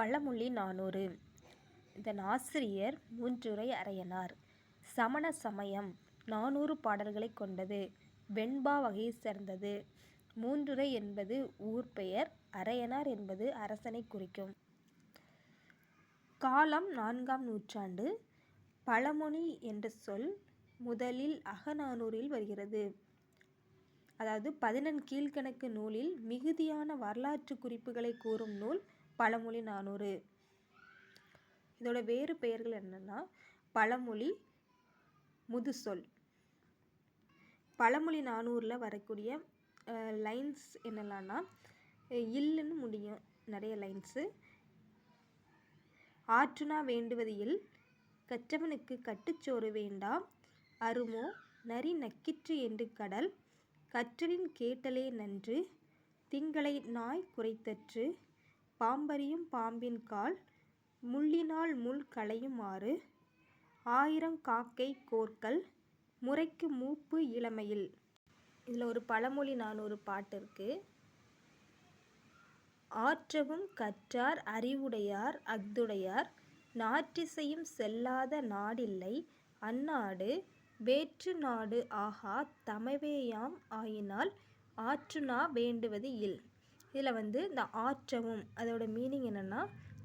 பழமொழி 400. இதன் ஆசிரியர் மூன்றுரை அரையனார். சமண சமயம் 400 பாடல்களைக் கொண்டது. வெண்பா வகையைச் சேர்ந்தது. மூன்றுரை என்பது ஊர் பெயர். அரையனார் என்பது அரசனைக் குறிக்கும். காலம் 4ஆம் நூற்றாண்டு. பழமொழி என்ற சொல் முதலில் அகநானூறில் வருகிறது. அதாவது 11 கீழ்க்கணக்கு நூலில் மிகுதியான வரலாற்று குறிப்புகளை கூறும் நூல் பழமொழி 400. இதோட வேறு பெயர்கள் என்னன்னா பழமொழி, முதுசொல். பழமொழி 400ல் வரக்கூடிய லைன்ஸ் என்னெல்லாம்னா இல்லுன்னு முடியும் நிறைய லைன்ஸு. ஆற்றுணா வேண்டுவது இல், கற்றவனுக்கு கட்டுச்சோறு வேண்டா, அருமோ நரி நக்கிற்று என்று கடல், கற்றலின் கேட்டலே நன்று, திங்களை நாய் குரைத்தற்று, பாம்பறியும் பாம்பின் கால், முள்ளினால் முள் களையும் ஆறு, 1000 காக்கை கோர்க்கல், முறைக்கு மூப்பு இளமையில். இதில் ஒரு பழமொழி 400 பாட்டு இருக்குது. ஆற்றவும் கற்றார் அறிவுடையார் அஃதுடையார், நாற்றிசையும் செல்லாத நாடில்லை, அந்நாடு வேற்று நாடு ஆகா தமவேயாம் ஆயினால், ஆற்றுணா வேண்டுவது இல். இதில் இந்த ஆற்றவும் அதோட மீனிங் என்னென்னா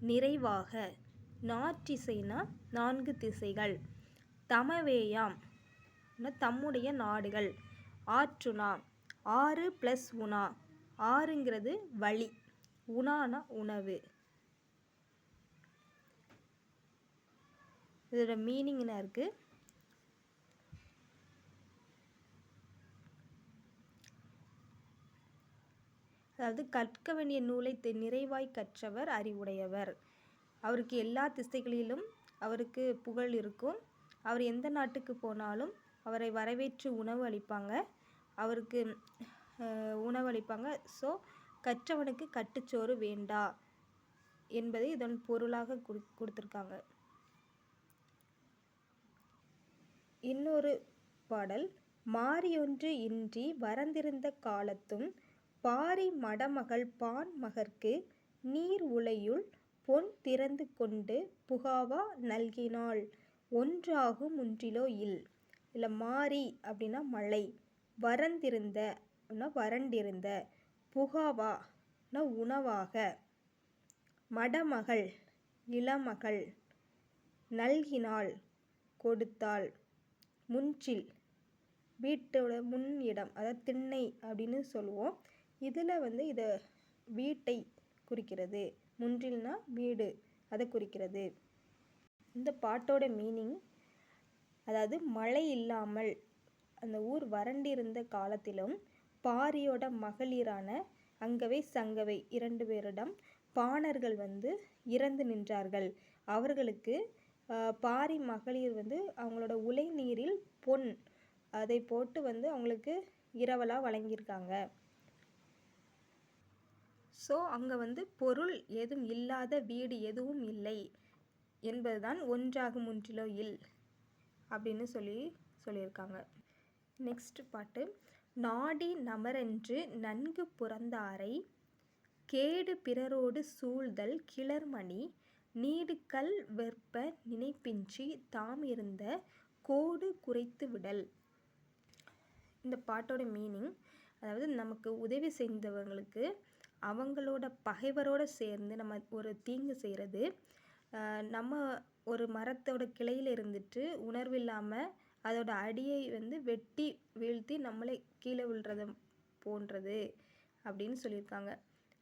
நிறைவாக, நாற்றிசைனா 4 திசைகள், தமவேயாம் தம்முடைய நாடுகள், ஆற்றுணா 6 + உணா, ஆறுங்கிறது வழி, உணானா உணவு. இதோட மீனிங் என்ன இருக்குது? அதாவது கற்க வேண்டிய நூலை நிறைவாய் கற்றவர் அறிவுடையவர். அவருக்கு எல்லா திசைகளிலும் அவருக்கு புகழ் இருக்கும். அவர் எந்த நாட்டுக்கு போனாலும் அவரை வரவேற்று உணவு அளிப்பாங்க, அவருக்கு உணவு அளிப்பாங்க. ஸோ கற்றவனுக்கு கட்டுச்சோறு வேண்டா என்பதை இதன் பொருளாக கொடுத்துருக்காங்க. இன்னொரு பாடல், மாரியொன்று இன்றி வரந்திருந்த காலத்தும், பாரி மடமகள் பான் மகற்கு நீர் உலையுள் பொன் திறந்து கொண்டு புகாவா நல்கினாள், ஒன்றாகும் முன்றிலோ இல். இல்லை மாரி அப்படின்னா மழை, வரந்திருந்த அப்படின்னா வறண்டிருந்த, புகாவா உணவாக, மடமகள் இளமகள், நல்கினாள் கொடுத்தாள், முன்றில் வீட்டோட முன் இடம், அதாவது திண்ணை அப்படின்னு சொல்லுவோம். இதில் இதை வீட்டை குறிக்கிறது. முன்றில்னா வீடு, அதை குறிக்கிறது. இந்த பாட்டோட மீனிங் அதாவது மழை இல்லாமல் அந்த ஊர் வறண்டிருந்த காலத்திலும் பாரியோட மகளிரான அங்கவை சங்கவை 2 பேரிடம் பாணர்கள் இறந்து நின்றார்கள். அவர்களுக்கு பாரி மகளிர் அவங்களோட உலை நீரில் பொன் அதை போட்டு அவங்களுக்கு இரவலாக வழங்கியிருக்காங்க. ஸோ அங்கே பொருள் எதுவும் இல்லாத வீடு எதுவும் இல்லை என்பதுதான் ஒன்றாகும் முன்றிலோ இல் அப்படின்னு சொல்லியிருக்காங்க. நெக்ஸ்ட் பாட்டு, நாடி நமரென்று நன்கு புறந்தாரை, கேடு பிறரோடு சூழ்தல் கிளர்மணி, நீடுகல் வெற்ப நினைப்பின்றி தாம் இருந்த கோடு குறைத்து விடல். இந்த பாட்டோட மீனிங் அதாவது நமக்கு உதவி செய்தவங்களுக்கு அவங்களோட பகைவரோடு சேர்ந்து நம்ம ஒரு தீங்கு செய்கிறது. நம்ம ஒரு மரத்தோட கிளையில் இருந்துட்டு உணர்வில்லாமல் அதோட அடியை வெட்டி வீழ்த்தி நம்மளை கீழே விழுறது போன்றது அப்படின்னு சொல்லியிருக்காங்க.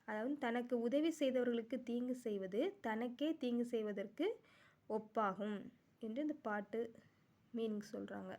அதாவது தனக்கு உதவி செய்தவர்களுக்கு தீங்கு செய்வது தனக்கே தீங்கு செய்வதற்கு ஒப்பாகும் என்று இந்த பாட்டு மீனிங் சொல்கிறாங்க.